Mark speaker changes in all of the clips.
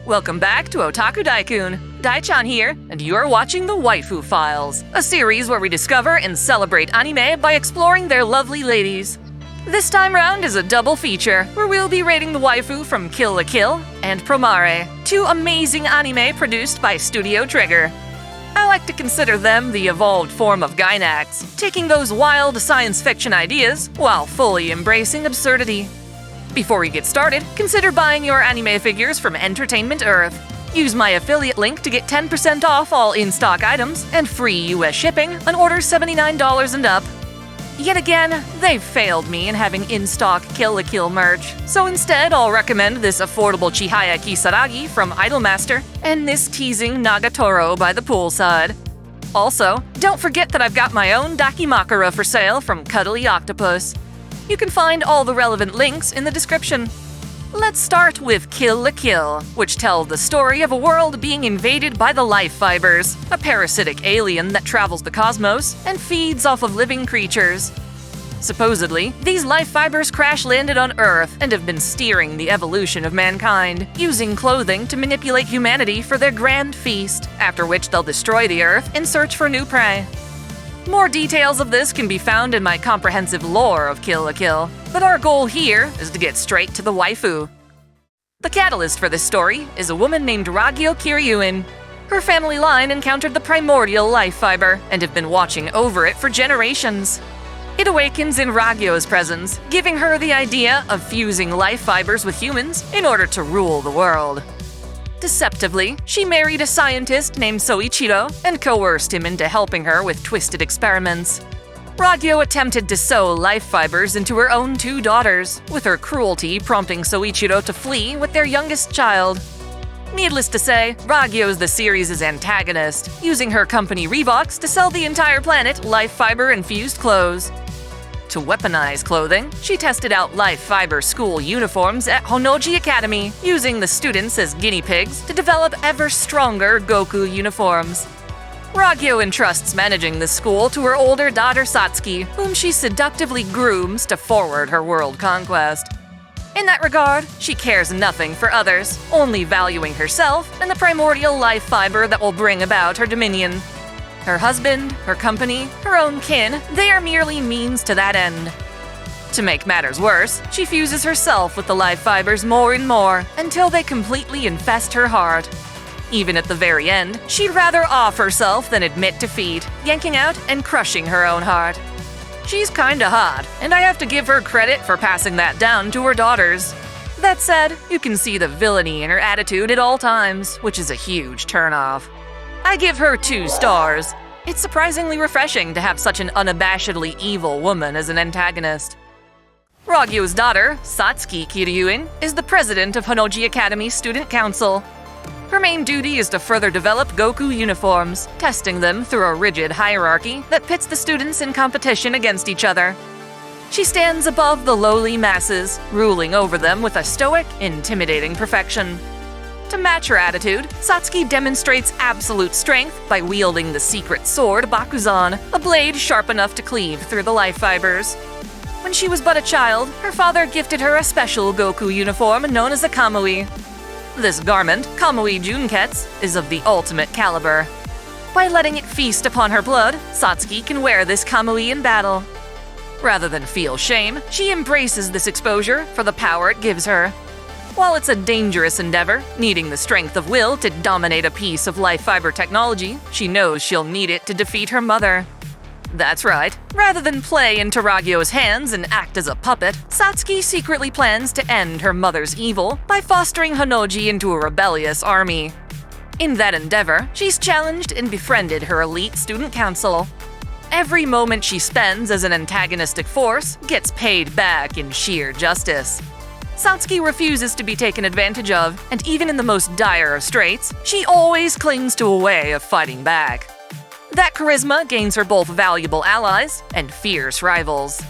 Speaker 1: Welcome back to Otaku Daikun. Daichan here, and you're watching The Waifu Files, a series where we discover and celebrate anime by exploring their lovely ladies. This time round is a double feature, where we'll be rating the waifu from Kill la Kill and Promare, two amazing anime produced by Studio Trigger. I like to consider them the evolved form of Gainax, taking those wild science fiction ideas while fully embracing absurdity. Before we get started, consider buying your anime figures from Entertainment Earth. Use my affiliate link to get 10% off all in-stock items and free US shipping on orders $79 and up. Yet again, they've failed me in having in-stock Kill la Kill merch, so instead I'll recommend this affordable Chihaya Kisaragi from Idolmaster and this teasing Nagatoro by the poolside. Also, don't forget that I've got my own Dakimakura for sale from Cuddly Octopus. You can find all the relevant links in the description. Let's start with Kill la Kill, which tells the story of a world being invaded by the Life Fibers, a parasitic alien that travels the cosmos and feeds off of living creatures. Supposedly, these Life Fibers crash-landed on Earth and have been steering the evolution of mankind, using clothing to manipulate humanity for their grand feast, after which they'll destroy the Earth in search for new prey. More details of this can be found in my comprehensive lore of Kill la Kill, but our goal here is to get straight to the waifu. The catalyst for this story is a woman named Ragyo Kiryuin. Her family line encountered the primordial life fiber and have been watching over it for generations. It awakens in Ragyo's presence, giving her the idea of fusing life fibers with humans in order to rule the world. Deceptively, she married a scientist named Soichiro and coerced him into helping her with twisted experiments. Ragyo attempted to sew life fibers into her own two daughters, with her cruelty prompting Soichiro to flee with their youngest child. Needless to say, Ragyo is the series' antagonist, using her company Revox to sell the entire planet life fiber-infused clothes. To weaponize clothing, she tested out life fiber school uniforms at Honnoji Academy, using the students as guinea pigs to develop ever stronger Goku uniforms. Ragyo entrusts managing the school to her older daughter Satsuki, whom she seductively grooms to forward her world conquest. In that regard, she cares nothing for others, only valuing herself and the primordial life fiber that will bring about her dominion. Her husband, her company, her own kin, they are merely means to that end. To make matters worse, she fuses herself with the life fibers more and more, until they completely infest her heart. Even at the very end, she'd rather off herself than admit defeat, yanking out and crushing her own heart. She's kinda hot, and I have to give her credit for passing that down to her daughters. That said, you can see the villainy in her attitude at all times, which is a huge turnoff. I give her 2 stars. It's surprisingly refreshing to have such an unabashedly evil woman as an antagonist. Ragyo's daughter, Satsuki Kiryuin, is the president of Honnoji Academy Student Council. Her main duty is to further develop Goku uniforms, testing them through a rigid hierarchy that pits the students in competition against each other. She stands above the lowly masses, ruling over them with a stoic, intimidating perfection. To match her attitude, Satsuki demonstrates absolute strength by wielding the secret sword Bakuzan, a blade sharp enough to cleave through the life fibers. When she was but a child, her father gifted her a special Goku uniform known as a Kamui. This garment, Kamui Junketsu, is of the ultimate caliber. By letting it feast upon her blood, Satsuki can wear this Kamui in battle. Rather than feel shame, she embraces this exposure for the power it gives her. While it's a dangerous endeavor, needing the strength of will to dominate a piece of life fiber technology, she knows she'll need it to defeat her mother. That's right, rather than play into Ragyo's hands and act as a puppet, Satsuki secretly plans to end her mother's evil by fostering Honnoji into a rebellious army. In that endeavor, she's challenged and befriended her elite student council. Every moment she spends as an antagonistic force gets paid back in sheer justice. Satsuki refuses to be taken advantage of, and even in the most dire of straits, she always clings to a way of fighting back. That charisma gains her both valuable allies and fierce rivals.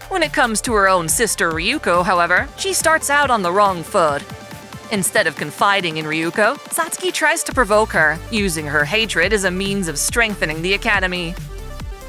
Speaker 1: When it comes to her own sister Ryuko, however, she starts out on the wrong foot. Instead of confiding in Ryuko, Satsuki tries to provoke her, using her hatred as a means of strengthening the academy.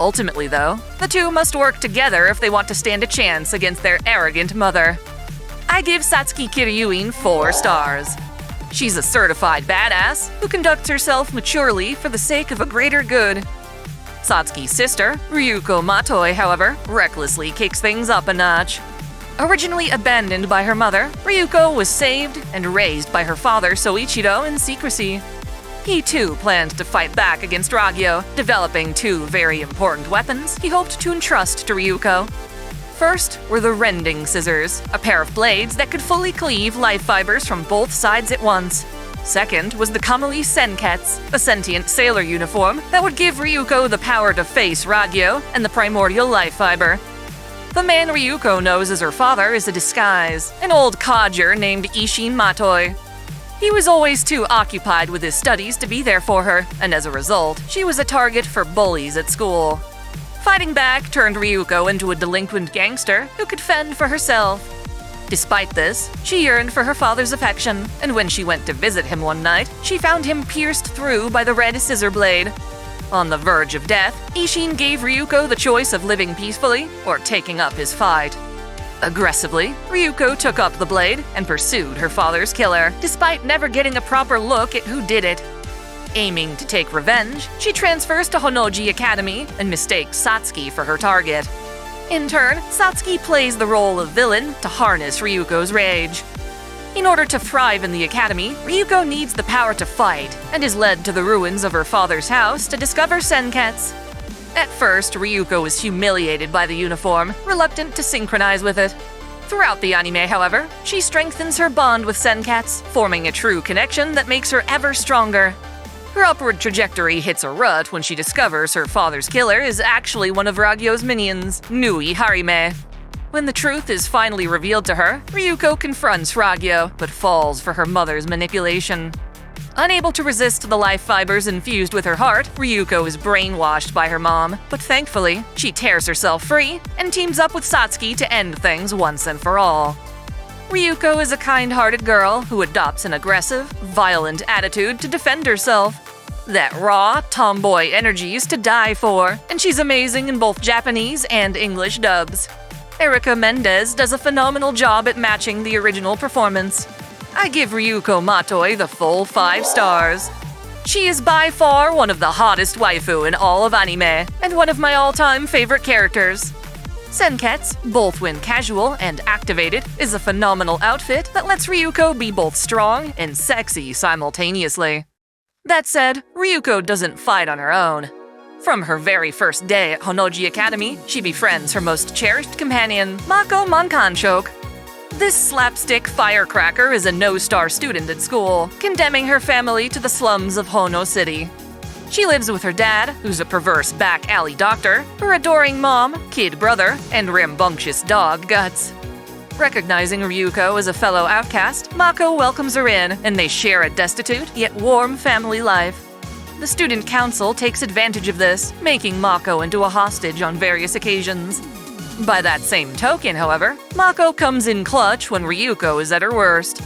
Speaker 1: Ultimately, though, the two must work together if they want to stand a chance against their arrogant mother. I give Satsuki Kiryuin 4 stars. She's a certified badass who conducts herself maturely for the sake of a greater good. Satsuki's sister, Ryuko Matoi, however, recklessly kicks things up a notch. Originally abandoned by her mother, Ryuko was saved and raised by her father Soichiro in secrecy. He too planned to fight back against Ragyo, developing two very important weapons he hoped to entrust to Ryuko. First were the rending scissors, a pair of blades that could fully cleave life fibers from both sides at once. Second was the Kamui Senketsu, a sentient sailor uniform that would give Ryuko the power to face Ragyo and the primordial life fiber. The man Ryuko knows as her father is a disguise, an old codger named Ishin Matoi. He was always too occupied with his studies to be there for her, and as a result, she was a target for bullies at school. Fighting back turned Ryuko into a delinquent gangster who could fend for herself. Despite this, she yearned for her father's affection, and when she went to visit him one night, she found him pierced through by the red scissor blade. On the verge of death, Ishin gave Ryuko the choice of living peacefully or taking up his fight. Aggressively, Ryuko took up the blade and pursued her father's killer, despite never getting a proper look at who did it. Aiming to take revenge, she transfers to Honnoji Academy and mistakes Satsuki for her target. In turn, Satsuki plays the role of villain to harness Ryuko's rage. In order to thrive in the academy, Ryuko needs the power to fight and is led to the ruins of her father's house to discover Senketsu. At first, Ryuko is humiliated by the uniform, reluctant to synchronize with it. Throughout the anime, however, she strengthens her bond with Senketsu, forming a true connection that makes her ever stronger. Her upward trajectory hits a rut when she discovers her father's killer is actually one of Ragyo's minions, Nui Harime. When the truth is finally revealed to her, Ryuko confronts Ragyo, but falls for her mother's manipulation. Unable to resist the life fibers infused with her heart, Ryuko is brainwashed by her mom, but thankfully, she tears herself free and teams up with Satsuki to end things once and for all. Ryuko is a kind-hearted girl who adopts an aggressive, violent attitude to defend herself. That raw, tomboy energy is to die for, and she's amazing in both Japanese and English dubs. Erica Mendez does a phenomenal job at matching the original performance. I give Ryuko Matoi the full 5 stars. She is by far one of the hottest waifu in all of anime, and one of my all-time favorite characters. Senketsu, both when casual and activated, is a phenomenal outfit that lets Ryuko be both strong and sexy simultaneously. That said, Ryuko doesn't fight on her own. From her very first day at Honnoji Academy, she befriends her most cherished companion, Mako Mankanchoke. This slapstick firecracker is a no-star student at school, condemning her family to the slums of Hono City. She lives with her dad, who's a perverse back-alley doctor, her adoring mom, kid brother, and rambunctious dog, Guts. Recognizing Ryuko as a fellow outcast, Mako welcomes her in, and they share a destitute yet warm family life. The student council takes advantage of this, making Mako into a hostage on various occasions. By that same token, however, Mako comes in clutch when Ryuko is at her worst.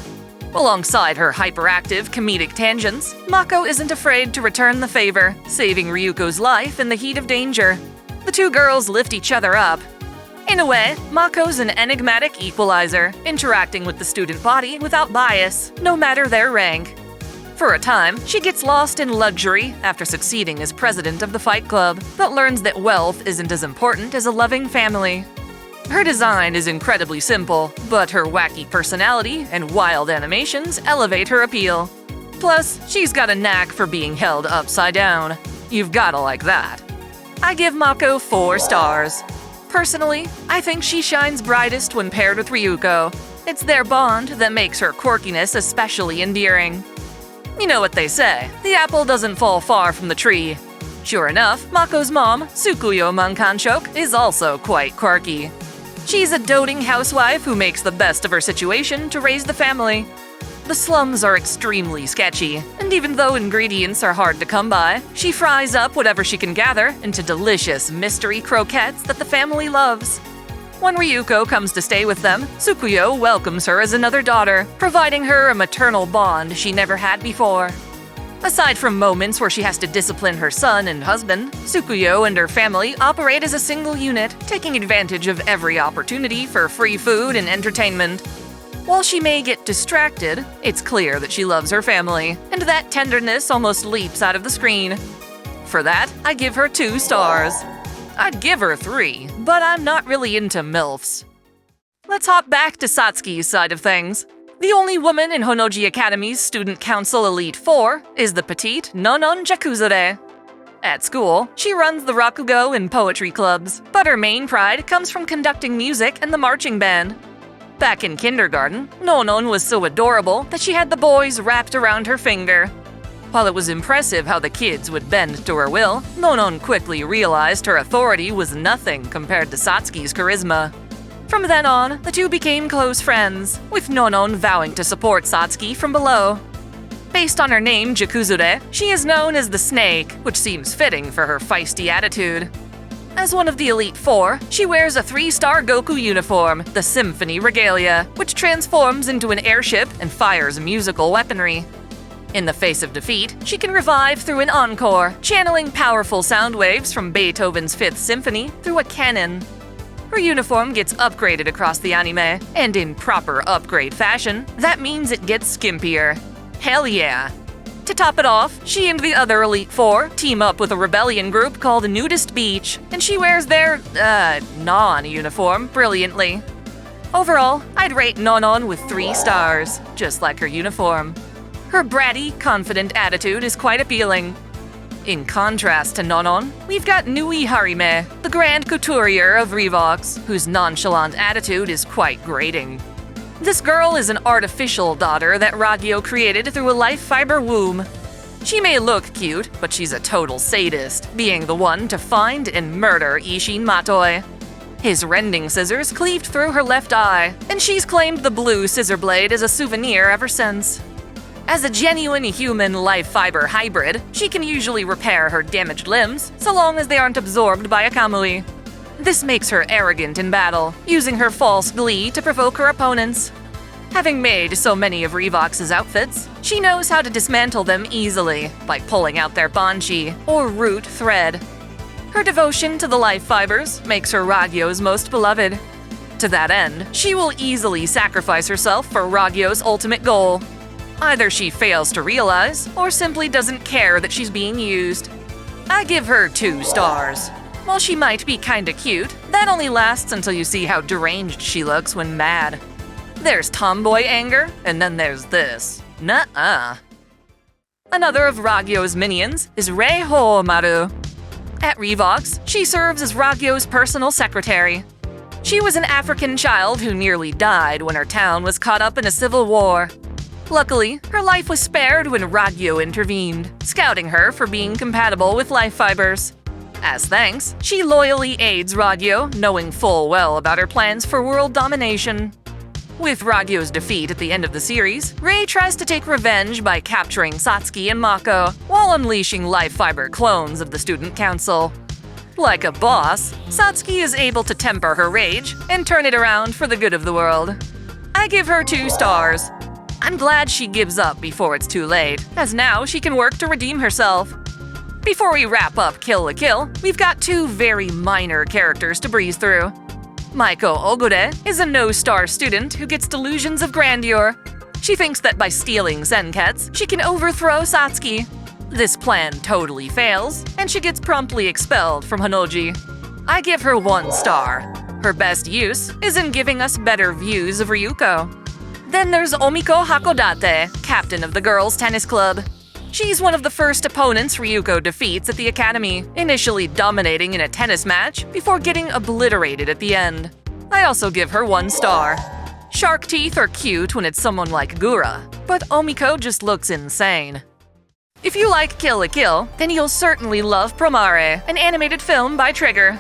Speaker 1: Alongside her hyperactive comedic tangents, Mako isn't afraid to return the favor, saving Ryuko's life in the heat of danger. The two girls lift each other up. In a way, Mako's an enigmatic equalizer, interacting with the student body without bias, no matter their rank. For a time, she gets lost in luxury after succeeding as president of the Fight Club, but learns that wealth isn't as important as a loving family. Her design is incredibly simple, but her wacky personality and wild animations elevate her appeal. Plus, she's got a knack for being held upside down. You've gotta like that. I give Mako 4 stars. Personally, I think she shines brightest when paired with Ryuko. It's their bond that makes her quirkiness especially endearing. You know what they say, the apple doesn't fall far from the tree. Sure enough, Mako's mom, Tsukuyo Mankanchoke, is also quite quirky. She's a doting housewife who makes the best of her situation to raise the family. The slums are extremely sketchy, and even though ingredients are hard to come by, she fries up whatever she can gather into delicious mystery croquettes that the family loves. When Ryuko comes to stay with them, Tsukuyo welcomes her as another daughter, providing her a maternal bond she never had before. Aside from moments where she has to discipline her son and husband, Tsukuyo and her family operate as a single unit, taking advantage of every opportunity for free food and entertainment. While she may get distracted, it's clear that she loves her family, and that tenderness almost leaps out of the screen. For that, I give her 2 stars. I'd give her 3, but I'm not really into MILFs. Let's hop back to Satsuki's side of things. The only woman in Honnoji Academy's Student Council Elite 4 is the petite Nonon Jakuzure. At school, she runs the Rakugo and poetry clubs, but her main pride comes from conducting music and the marching band. Back in kindergarten, Nonon was so adorable that she had the boys wrapped around her finger. While it was impressive how the kids would bend to her will, Nonon quickly realized her authority was nothing compared to Satsuki's charisma. From then on, the two became close friends, with Nonon vowing to support Satsuki from below. Based on her name, Jakuzure, she is known as the Snake, which seems fitting for her feisty attitude. As one of the Elite 4, she wears a 3-star Goku uniform, the Symphony Regalia, which transforms into an airship and fires musical weaponry. In the face of defeat, she can revive through an encore, channeling powerful sound waves from Beethoven's 5th Symphony through a cannon. Her uniform gets upgraded across the anime, and in proper upgrade fashion, that means it gets skimpier. Hell yeah! To top it off, she and the other Elite 4 team up with a rebellion group called Nudist Beach, and she wears their, non-uniform brilliantly. Overall, I'd rate Nonon with 3 stars, just like her uniform. Her bratty, confident attitude is quite appealing. In contrast to Nonon, we've got Nui Harime, the grand couturier of Revox, whose nonchalant attitude is quite grating. This girl is an artificial daughter that Ragyo created through a life fiber womb. She may look cute, but she's a total sadist, being the one to find and murder Ishin Matoi. His rending scissors cleaved through her left eye, and she's claimed the blue scissor blade as a souvenir ever since. As a genuine human life fiber hybrid, she can usually repair her damaged limbs so long as they aren't absorbed by a Kamui. This makes her arrogant in battle, using her false glee to provoke her opponents. Having made so many of Revox's outfits, she knows how to dismantle them easily by pulling out their banshi, or root thread. Her devotion to the life fibers makes her Ragyo's most beloved. To that end, she will easily sacrifice herself for Ragyo's ultimate goal. Either she fails to realize, or simply doesn't care that she's being used. I give her 2 stars. While she might be kinda cute, that only lasts until you see how deranged she looks when mad. There's tomboy anger, and then there's this. Nuh-uh. Another of Ragyo's minions is Rei Hoomaru. At Revox, she serves as Ragyo's personal secretary. She was an African child who nearly died when her town was caught up in a civil war. Luckily, her life was spared when Ragyo intervened, scouting her for being compatible with life fibers. As thanks, she loyally aids Ragyo, knowing full well about her plans for world domination. With Ragyo's defeat at the end of the series, Rei tries to take revenge by capturing Satsuki and Mako, while unleashing life fiber clones of the Student Council. Like a boss, Satsuki is able to temper her rage and turn it around for the good of the world. I give her 2 stars. I'm glad she gives up before it's too late, as now she can work to redeem herself. Before we wrap up Kill la Kill, we've got 2 very minor characters to breeze through. Maiko Ogure is a no-star student who gets delusions of grandeur. She thinks that by stealing Zenkets, she can overthrow Satsuki. This plan totally fails, and she gets promptly expelled from Honnoji. I give her 1 star. Her best use is in giving us better views of Ryuko. Then there's Omiko Hakodate, captain of the girls' tennis club. She's one of the first opponents Ryuko defeats at the academy, initially dominating in a tennis match before getting obliterated at the end. I also give her 1 star. Shark teeth are cute when it's someone like Gura, but Omiko just looks insane. If you like Kill la Kill, then you'll certainly love Promare, an animated film by Trigger.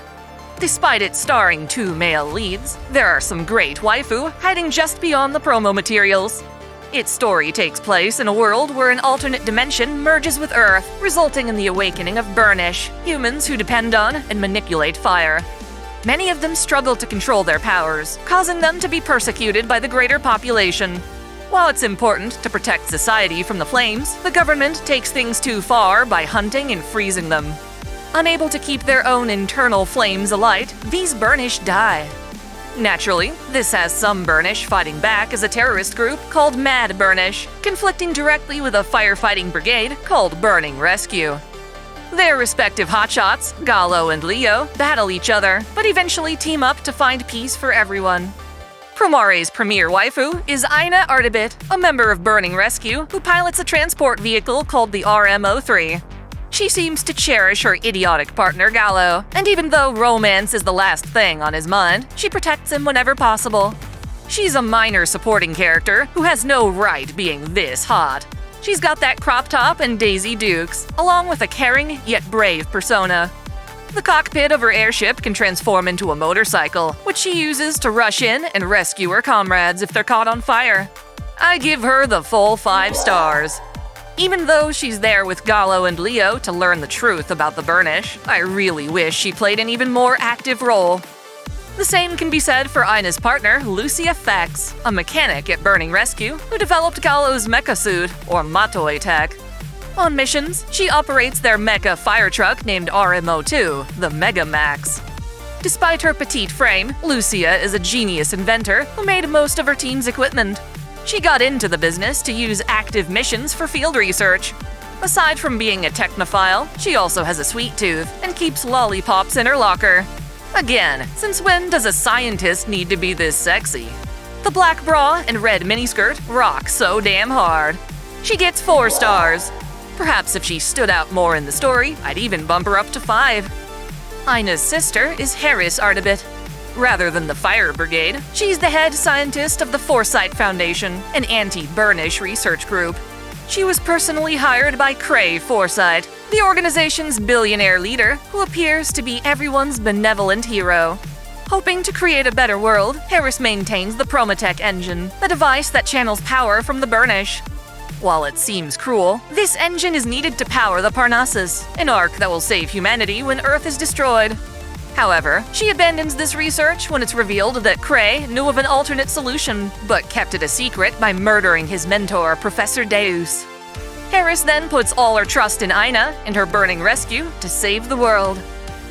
Speaker 1: Despite it starring 2 male leads, there are some great waifu hiding just beyond the promo materials. Its story takes place in a world where an alternate dimension merges with Earth, resulting in the awakening of Burnish, humans who depend on and manipulate fire. Many of them struggle to control their powers, causing them to be persecuted by the greater population. While it's important to protect society from the flames, the government takes things too far by hunting and freezing them. Unable to keep their own internal flames alight, these Burnish die. Naturally, this has some Burnish fighting back as a terrorist group called Mad Burnish, conflicting directly with a firefighting brigade called Burning Rescue. Their respective hotshots, Gallo and Leo, battle each other, but eventually team up to find peace for everyone. Promare's premier waifu is Aina Artibit, a member of Burning Rescue who pilots a transport vehicle called the RMO-3. She seems to cherish her idiotic partner Gallo, and even though romance is the last thing on his mind, she protects him whenever possible. She's a minor supporting character who has no right being this hot. She's got that crop top and Daisy Dukes, along with a caring yet brave persona. The cockpit of her airship can transform into a motorcycle, which she uses to rush in and rescue her comrades if they're caught on fire. I give her the full 5 stars. Even though she's there with Gallo and Leo to learn the truth about the Burnish, I really wish she played an even more active role. The same can be said for Ina's partner, Lucia Fex, a mechanic at Burning Rescue who developed Gallo's mecha suit, or Matoi tech. On missions, she operates their mecha fire truck named RMO-2, the Mega Max. Despite her petite frame, Lucia is a genius inventor who made most of her team's equipment. She got into the business to use active missions for field research. Aside from being a technophile, she also has a sweet tooth and keeps lollipops in her locker. Again, since when does a scientist need to be this sexy? The black bra and red miniskirt rock so damn hard. She gets 4 stars. Perhaps if she stood out more in the story, I'd even bump her up to 5. Ina's sister is Harris Artibit. Rather than the Fire Brigade, she's the head scientist of the Foresight Foundation, an anti-Burnish research group. She was personally hired by Cray Foresight, the organization's billionaire leader who appears to be everyone's benevolent hero. Hoping to create a better world, Harris maintains the Prometech engine, the device that channels power from the Burnish. While it seems cruel, this engine is needed to power the Parnassus, an ark that will save humanity when Earth is destroyed. However, she abandons this research when it's revealed that Cray knew of an alternate solution, but kept it a secret by murdering his mentor, Professor Deus. Harris then puts all her trust in Ina and her Burning Rescue to save the world.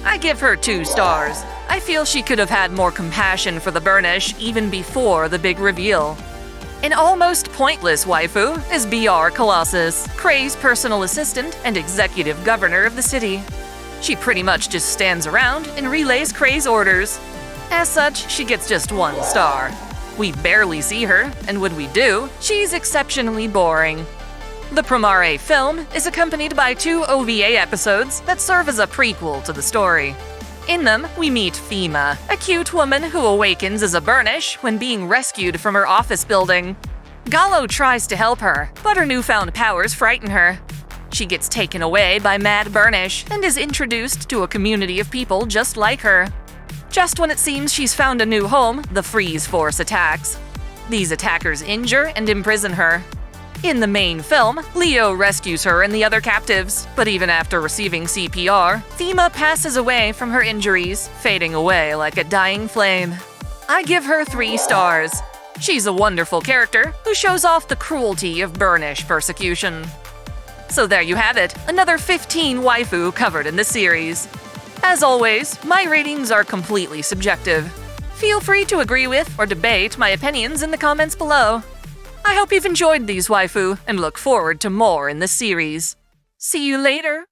Speaker 1: I give her 2 stars. I feel she could have had more compassion for the Burnish even before the big reveal. An almost pointless waifu is BR Colossus, Cray's personal assistant and executive governor of the city. She pretty much just stands around and relays Cray's orders. As such, she gets just 1 star. We barely see her, and when we do, she's exceptionally boring. The Promare film is accompanied by 2 OVA episodes that serve as a prequel to the story. In them, we meet Fima, a cute woman who awakens as a Burnish when being rescued from her office building. Gallo tries to help her, but her newfound powers frighten her. She gets taken away by Mad Burnish and is introduced to a community of people just like her. Just when it seems she's found a new home, the Freeze Force attacks. These attackers injure and imprison her. In the main film, Leo rescues her and the other captives, but even after receiving CPR, Fima passes away from her injuries, fading away like a dying flame. I give her 3 stars. She's a wonderful character who shows off the cruelty of Burnish persecution. So there you have it, another 15 waifu covered in the series. As always, my ratings are completely subjective. Feel free to agree with or debate my opinions in the comments below. I hope you've enjoyed these waifu and look forward to more in the series. See you later!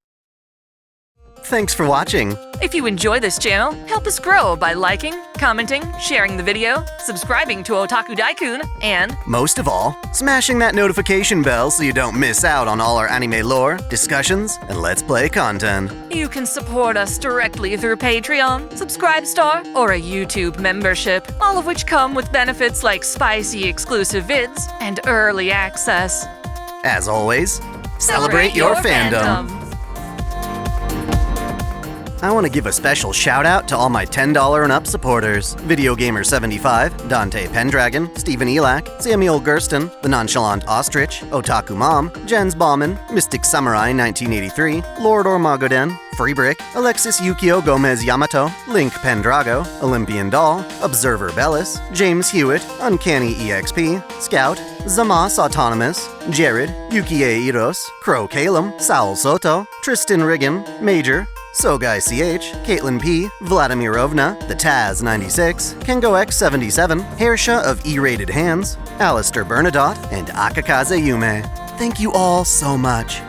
Speaker 2: Thanks for watching.
Speaker 1: If you enjoy this channel, help us grow by liking, commenting, sharing the video, subscribing to Otaku Daikun, and
Speaker 2: most of all, smashing that notification bell so you don't miss out on all our anime lore, discussions, and Let's Play content.
Speaker 1: You can support us directly through Patreon, Subscribestar, or a YouTube membership, all of which come with benefits like spicy exclusive vids and early access.
Speaker 2: As always, celebrate your fandom. I want to give a special shout out to all my $10 and up supporters: Video Gamer 75, Dante Pendragon, Stephen Elak, Samuel Gersten, The Nonchalant Ostrich, Otaku Mom, Jens Bauman, Mystic Samurai 1983, Lord Ormagoden, Freebrick, Alexis Yukio Gomez Yamato, Link Pendrago, Olympian Doll, Observer Bellis, James Hewitt, Uncanny EXP, Scout, Zamas Autonomous, Jared, Yukie Eros, Crow Kalem, Saul Soto, Tristan Riggin, Major, Sogai CH, Caitlin P, Vladimirovna, The Taz 96, Kengo X 77, Hairsha of E-Rated Hands, Alistair Bernadotte, and Akakaze Yume. Thank you all so much.